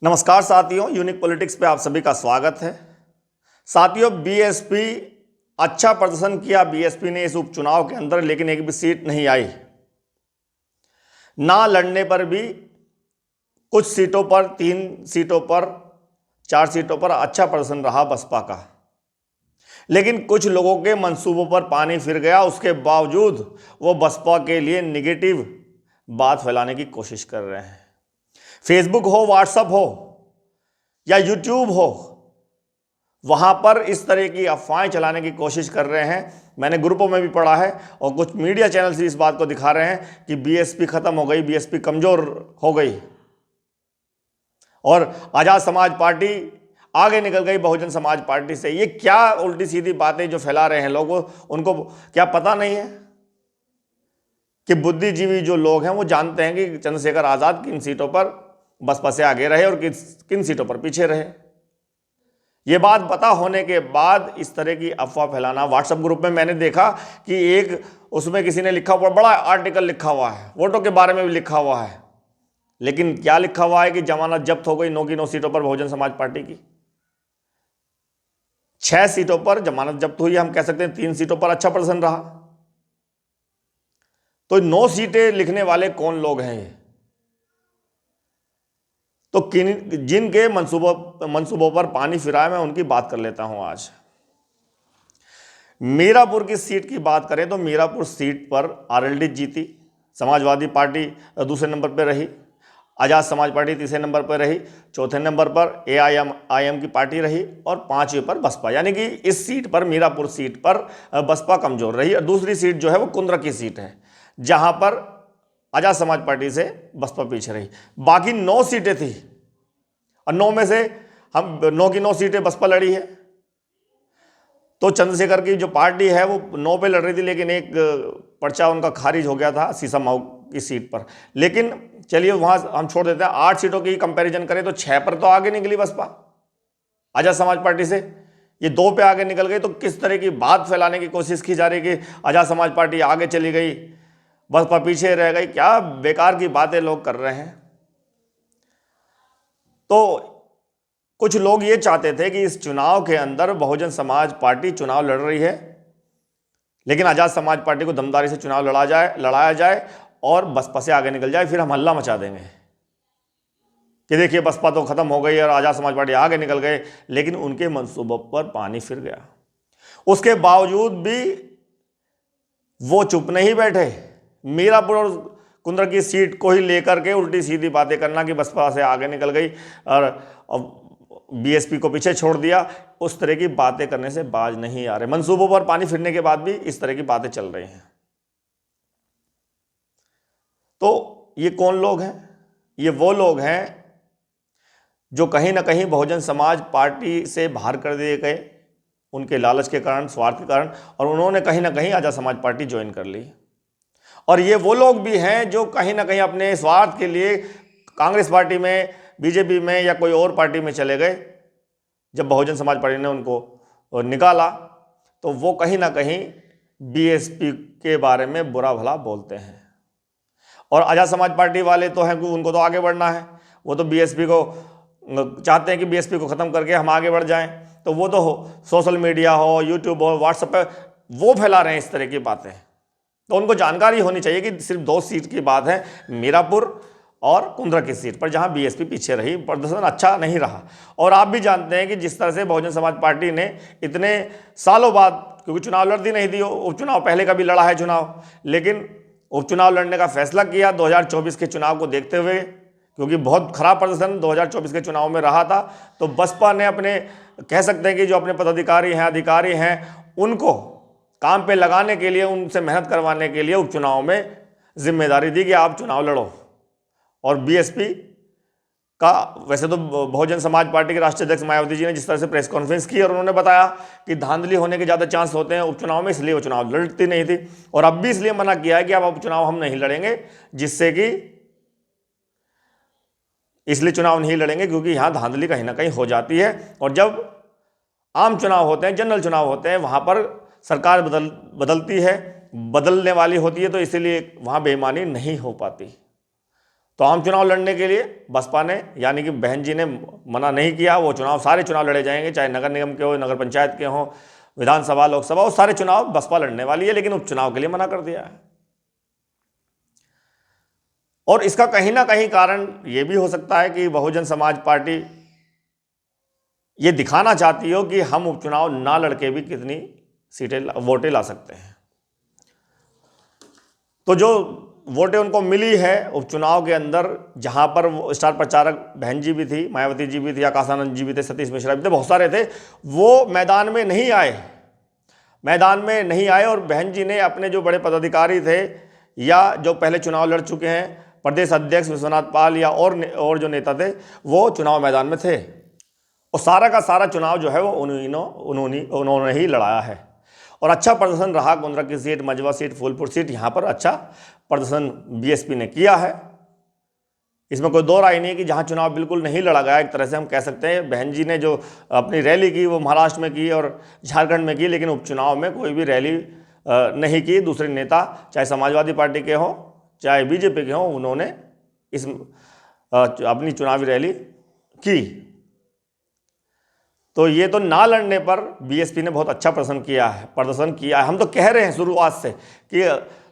नमस्कार साथियों, unique politics पे आप सभी का स्वागत है। साथियों, बीएसपी अच्छा प्रदर्शन किया बीएसपी ने इस उपचुनाव के अंदर, लेकिन एक भी सीट नहीं आई। ना लड़ने पर भी कुछ सीटों पर, 3 सीटों पर, 4 सीटों पर अच्छा प्रदर्शन रहा बसपा का, लेकिन कुछ लोगों के मंसूबों पर पानी फिर गया। उसके बावजूद वो बसपा के लिए निगेटिव बात फैलाने की कोशिश कर रहे हैं। फेसबुक हो, व्हाट्सएप हो या यूट्यूब हो, वहां पर इस तरह की अफवाहें चलाने की कोशिश कर रहे हैं। मैंने ग्रुपों में भी पढ़ा है और कुछ मीडिया चैनल्स भी इस बात को दिखा रहे हैं कि बीएसपी खत्म हो गई, बीएसपी कमजोर हो गई और आजाद समाज पार्टी आगे निकल गई बहुजन समाज पार्टी से। ये क्या उल्टी सीधी बातें जो फैला रहे हैं लोगों, उनको क्या पता नहीं है कि बुद्धिजीवी जो लोग हैं वो जानते हैं कि चंद्रशेखर आजाद किन सीटों पर बसपा से आगे रहे और किन सीटों पर पीछे रहे। ये बात पता होने के बाद इस तरह की अफवाह फैलाना। व्हाट्सएप ग्रुप में मैंने देखा कि एक उसमें किसी ने लिखा हुआ, बड़ा आर्टिकल लिखा हुआ है, वोटों के बारे में भी लिखा हुआ है, लेकिन क्या लिखा हुआ है कि जमानत जब्त हो गई 9 की 9 सीटों पर बहुजन समाज पार्टी की। 6 सीटों पर जमानत जब्त हुई, हम कह सकते हैं 3 सीटों पर अच्छा प्रदर्शन रहा। तो 9 सीटें लिखने वाले कौन लोग हैं ये? तो जिनके मंसूबों पर पानी फिरा है, मैं उनकी बात कर लेता हूं आज। मीरापुर की सीट की बात करें तो मीरापुर सीट पर आरएलडी जीती, समाजवादी पार्टी दूसरे नंबर पर रही, आजाद समाज पार्टी तीसरे नंबर पर रही, चौथे नंबर पर एआईएम की पार्टी रही और 5वें पर बसपा। यानी कि इस सीट पर, मीरापुर सीट पर बसपा कमजोर रही। और दूसरी सीट जो है वो कुंद्रा की सीट है, जहां पर आजाद समाज पार्टी से बसपा पीछे रही। बाकी 9 सीटें थी और 9 में से हम 9 की 9 सीटें बसपा लड़ी है। तो चंद्रशेखर की जो पार्टी है वो 9 पे लड़ रही थी, लेकिन एक पर्चा उनका खारिज हो गया था सीसा माऊ की सीट पर। लेकिन चलिए वहां हम छोड़ देते हैं। 8 सीटों की कंपैरिजन करें तो 6 पर तो आगे निकली बसपा आजाद समाज पार्टी से, ये 2 पे आगे निकल गई। तो किस तरह की बात फैलाने की कोशिश की जा रही है कि आजाद समाज पार्टी आगे चली गई, बसपा पीछे रह गई। क्या बेकार की बातें लोग कर रहे हैं। तो कुछ लोग ये चाहते थे कि इस चुनाव के अंदर बहुजन समाज पार्टी चुनाव लड़ रही है, लेकिन आजाद समाज पार्टी को दमदारी से चुनाव लड़ाया जाए और बसपा से आगे निकल जाए, फिर हम हल्ला मचा देंगे कि देखिए बसपा तो खत्म हो गई और आजाद समाज पार्टी आगे निकल गए। लेकिन उनके मंसूबों पर पानी फिर गया। उसके बावजूद भी वो चुप नहीं बैठे। मीरापुर और कुंद्रा की सीट को ही लेकर के उल्टी सीधी बातें करना कि बसपा से आगे निकल गई और बीएसपी को पीछे छोड़ दिया, उस तरह की बातें करने से बाज नहीं आ रहे। मंसूबों पर पानी फिरने के बाद भी इस तरह की बातें चल रही हैं। तो ये कौन लोग हैं? ये वो लोग हैं जो कहीं ना कहीं बहुजन समाज पार्टी से बाहर कर दिए गए, उनके लालच के कारण, स्वार्थ के कारण, और उन्होंने कहीं ना कहीं आजाद समाज पार्टी ज्वाइन कर ली। और ये वो लोग भी हैं जो कहीं ना कहीं अपने स्वार्थ के लिए कांग्रेस पार्टी में, बीजेपी में या कोई और पार्टी में चले गए। जब बहुजन समाज पार्टी ने उनको निकाला तो वो कहीं ना कहीं बीएसपी के बारे में बुरा भला बोलते हैं। और आजाद समाज पार्टी वाले तो हैं, उनको तो आगे बढ़ना है, वो तो बीएसपी को चाहते हैं कि बीएसपी को ख़त्म करके हम आगे बढ़ जाएं। तो वो तो सोशल मीडिया हो, यूट्यूब हो, व्हाट्सएप पे वो फैला रहे हैं इस तरह की बातें। तो उनको जानकारी होनी चाहिए कि सिर्फ 2 सीट की बात है, मीरापुर और कुंद्रा की सीट पर, जहां बीएसपी पीछे रही, प्रदर्शन अच्छा नहीं रहा। और आप भी जानते हैं कि जिस तरह से बहुजन समाज पार्टी ने इतने सालों बाद, क्योंकि चुनाव लड़ती नहीं थी, उपचुनाव पहले का भी लड़ा है चुनाव, लेकिन उपचुनाव लड़ने का फैसला किया 2024 के चुनाव को देखते हुए, क्योंकि बहुत खराब प्रदर्शन 2024 के चुनाव में रहा था। तो बसपा ने अपने, कह सकते हैं कि जो अपने पदाधिकारी हैं, अधिकारी हैं, उनको काम पे लगाने के लिए, उनसे मेहनत करवाने के लिए उपचुनाव में जिम्मेदारी दी कि आप चुनाव लड़ो। और बीएसपी का, वैसे तो बहुजन समाज पार्टी के राष्ट्रीय अध्यक्ष मायावती जी ने जिस तरह से प्रेस कॉन्फ्रेंस की और उन्होंने बताया कि धांधली होने के ज़्यादा चांस होते हैं उपचुनाव में, इसलिए वो चुनाव लड़ती नहीं थी। और अब भी इसलिए मना किया है कि अब उपचुनाव हम नहीं लड़ेंगे, जिससे कि इसलिए चुनाव नहीं लड़ेंगे क्योंकि यहाँ धांधली कहीं ना कहीं हो जाती है। और जब आम चुनाव होते हैं, जनरल चुनाव होते हैं, वहाँ पर सरकार बदलती है, बदलने वाली होती है, तो इसीलिए वहाँ बेईमानी नहीं हो पाती। तो आम चुनाव लड़ने के लिए बसपा ने, यानी कि बहन जी ने मना नहीं किया। वो चुनाव, सारे चुनाव लड़े जाएंगे, चाहे नगर निगम के हो, नगर पंचायत के हों, विधानसभा, लोकसभा, वो सारे चुनाव बसपा लड़ने वाली है, लेकिन उपचुनाव के लिए मना कर दिया है। और इसका कहीं ना कहीं कारण ये भी हो सकता है कि बहुजन समाज पार्टी ये दिखाना चाहती हो कि हम उपचुनाव ना लड़के भी कितनी सीटें, वोटें ला सकते हैं। तो जो वोटें उनको मिली है उपचुनाव के अंदर, जहां पर वो स्टार प्रचारक बहन जी भी थी, मायावती जी भी थी, आकाशानंद जी भी थे, सतीश मिश्रा भी थे, बहुत सारे थे, वो मैदान में नहीं आए। और बहन जी ने अपने जो बड़े पदाधिकारी थे या जो पहले चुनाव लड़ चुके हैं, प्रदेश अध्यक्ष विश्वनाथ पाल या और जो नेता थे, वो चुनाव मैदान में थे। और सारा का सारा चुनाव जो है वो उन्होंने ही लड़ाया है। और अच्छा प्रदर्शन रहा। गोंदरा की सीट, मजवा सीट, फूलपुर सीट, यहाँ पर अच्छा प्रदर्शन बीएसपी ने किया है। इसमें कोई दो राय नहीं है कि जहाँ चुनाव बिल्कुल नहीं लड़ा गया, एक तरह से हम कह सकते हैं बहन जी ने जो अपनी रैली की वो महाराष्ट्र में की और झारखंड में की, लेकिन उपचुनाव में कोई भी रैली नहीं की। दूसरे नेता, चाहे समाजवादी पार्टी के हों चाहे बीजेपी के हों, उन्होंने इस अपनी चुनावी रैली की। तो ये तो ना लड़ने पर बीएसपी ने बहुत अच्छा प्रदर्शन किया है। हम तो कह रहे हैं शुरुआत से कि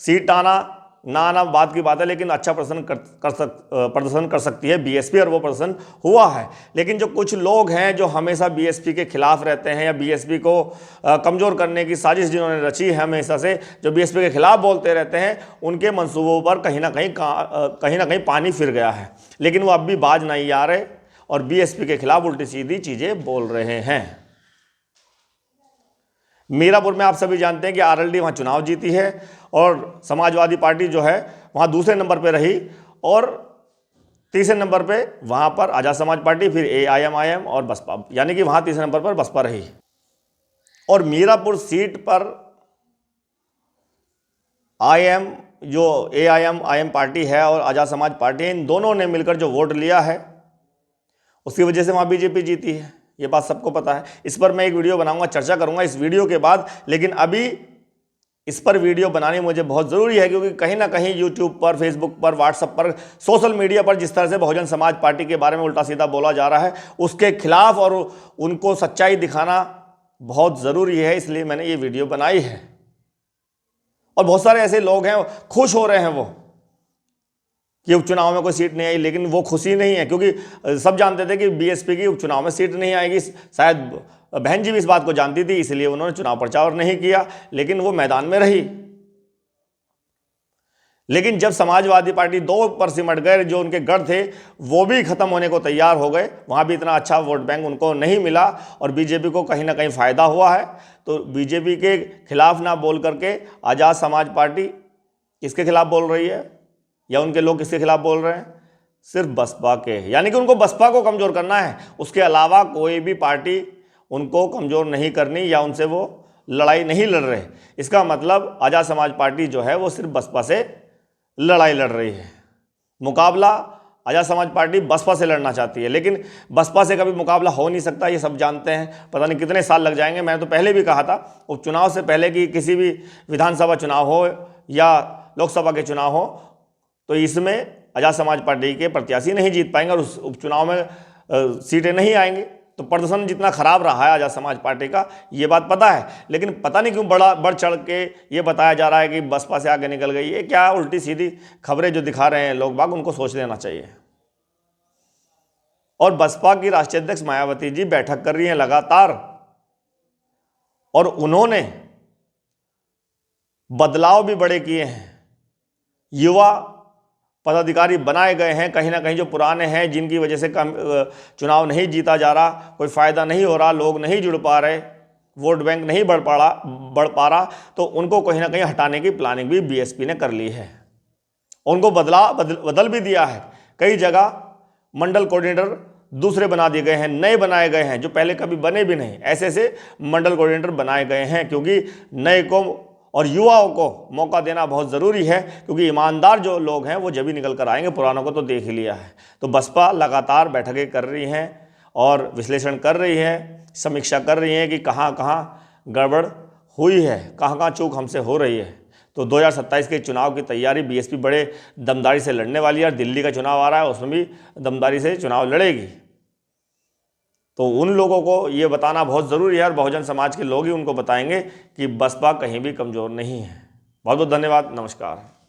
सीट आना ना आना बात की बात है, लेकिन अच्छा प्रदर्शन कर सकती है बीएसपी, और वो प्रदर्शन हुआ है। लेकिन जो कुछ लोग हैं जो हमेशा बीएसपी के खिलाफ रहते हैं या बीएसपी को कमज़ोर करने की साजिश जिन्होंने रची है हमेशा से, जो बीएसपी के खिलाफ बोलते रहते हैं, उनके मंसूबों पर कहीं ना कहीं पानी फिर गया है। लेकिन वो अब भी बाज नहीं आ रहे और बीएसपी के खिलाफ उल्टी सीधी चीज़ें बोल रहे हैं। मीरापुर में आप सभी जानते हैं कि आरएलडी वहाँ चुनाव जीती है और समाजवादी पार्टी जो है वहाँ दूसरे नंबर पे रही, और तीसरे नंबर पे वहाँ पर आज़ाद समाज पार्टी, फिर एआईएमआईएम और बसपा, यानी कि वहाँ तीसरे नंबर पर बसपा रही। और मीरापुर सीट पर जो एआईएमआईएम पार्टी है और आज़ाद समाज पार्टी है, इन दोनों ने मिलकर जो वोट लिया है उसकी वजह से वहाँ बीजेपी जीती है। ये बात सबको पता है। इस पर मैं एक वीडियो बनाऊंगा, चर्चा करूंगा इस वीडियो के बाद, लेकिन अभी इस पर वीडियो बनानी मुझे बहुत ज़रूरी है, क्योंकि कहीं ना कहीं यूट्यूब पर, फेसबुक पर, व्हाट्सएप पर, सोशल मीडिया पर जिस तरह से बहुजन समाज पार्टी के बारे में उल्टा सीधा बोला जा रहा है, उसके खिलाफ और उनको सच्चाई दिखाना बहुत ज़रूरी है। इसलिए मैंने ये वीडियो बनाई है। और बहुत सारे ऐसे लोग हैं, खुश हो रहे हैं वो कि उपचुनाव में कोई सीट नहीं आई, लेकिन वो खुशी नहीं है, क्योंकि सब जानते थे कि बीएसपी की उपचुनाव में सीट नहीं आएगी। शायद बहन जी भी इस बात को जानती थी, इसलिए उन्होंने चुनाव प्रचार नहीं किया, लेकिन वो मैदान में रही। लेकिन जब समाजवादी पार्टी 2 पर सिमट गए, जो उनके गढ़ थे वो भी खत्म होने को तैयार हो गए, वहां भी इतना अच्छा वोट बैंक उनको नहीं मिला और बीजेपी को कहीं ना कहीं फायदा हुआ है। तो बीजेपी के खिलाफ ना बोल करके आज़ाद समाज पार्टी किसके खिलाफ बोल रही है, या उनके लोग किसके खिलाफ बोल रहे हैं? सिर्फ बसपा के। यानी कि उनको बसपा को कमज़ोर करना है, उसके अलावा कोई भी पार्टी उनको कमज़ोर नहीं करनी, या उनसे वो लड़ाई नहीं लड़ रहे। इसका मतलब आज़ाद समाज पार्टी जो है वो सिर्फ बसपा से लड़ाई लड़ रही है। मुकाबला आज़ाद समाज पार्टी बसपा से लड़ना चाहती है, लेकिन बसपा से कभी मुकाबला हो नहीं सकता, ये सब जानते हैं। पता नहीं कितने साल लग जाएंगे। मैंने तो पहले भी कहा था, उपचुनाव से पहले कि किसी भी विधानसभा चुनाव हो या लोकसभा के चुनाव हो, तो इसमें आज़ाद समाज पार्टी के प्रत्याशी नहीं जीत पाएंगे और उस उपचुनाव में सीटें नहीं आएंगी। तो प्रदर्शन जितना खराब रहा है आज़ाद समाज पार्टी का, ये बात पता है, लेकिन पता नहीं क्यों बढ़ चढ़ के ये बताया जा रहा है कि बसपा से आगे निकल गई। ये क्या उल्टी सीधी खबरें जो दिखा रहे हैं लोग बाग, उनको सोच लेना चाहिए। और बसपा की राष्ट्रीय अध्यक्ष मायावती जी बैठक कर रही हैं लगातार, और उन्होंने बदलाव भी बड़े किए हैं। युवा पदाधिकारी बनाए गए हैं, कहीं ना कहीं जो पुराने हैं, जिनकी वजह से चुनाव नहीं जीता जा रहा, कोई फ़ायदा नहीं हो रहा, लोग नहीं जुड़ पा रहे, वोट बैंक नहीं बढ़ पा रहा, तो उनको कहीं ना कहीं हटाने की प्लानिंग भी बीएसपी ने कर ली है। उनको बदल भी दिया है। कई जगह मंडल कोऑर्डिनेटर दूसरे बना दिए गए हैं, नए बनाए गए हैं, जो पहले कभी बने भी नहीं। ऐसे मंडल कोऑर्डिनेटर बनाए गए हैं, क्योंकि नए को और युवाओं को मौका देना बहुत ज़रूरी है, क्योंकि ईमानदार जो लोग हैं वो जब भी निकल कर आएंगे। पुरानों को तो देख ही लिया है। तो बसपा लगातार बैठकें कर रही हैं और विश्लेषण कर रही है, समीक्षा कर रही है कि कहाँ कहाँ गड़बड़ हुई है, कहाँ कहाँ चूक हमसे हो रही है। तो 2027 के चुनाव की तैयारी बीएसपी बड़े दमदारी से लड़ने वाली है, और दिल्ली का चुनाव आ रहा है उसमें भी दमदारी से चुनाव लड़ेगी। तो उन लोगों को ये बताना बहुत ज़रूरी है, और बहुजन समाज के लोग ही उनको बताएंगे कि बसपा कहीं भी कमज़ोर नहीं है। बहुत बहुत धन्यवाद, नमस्कार।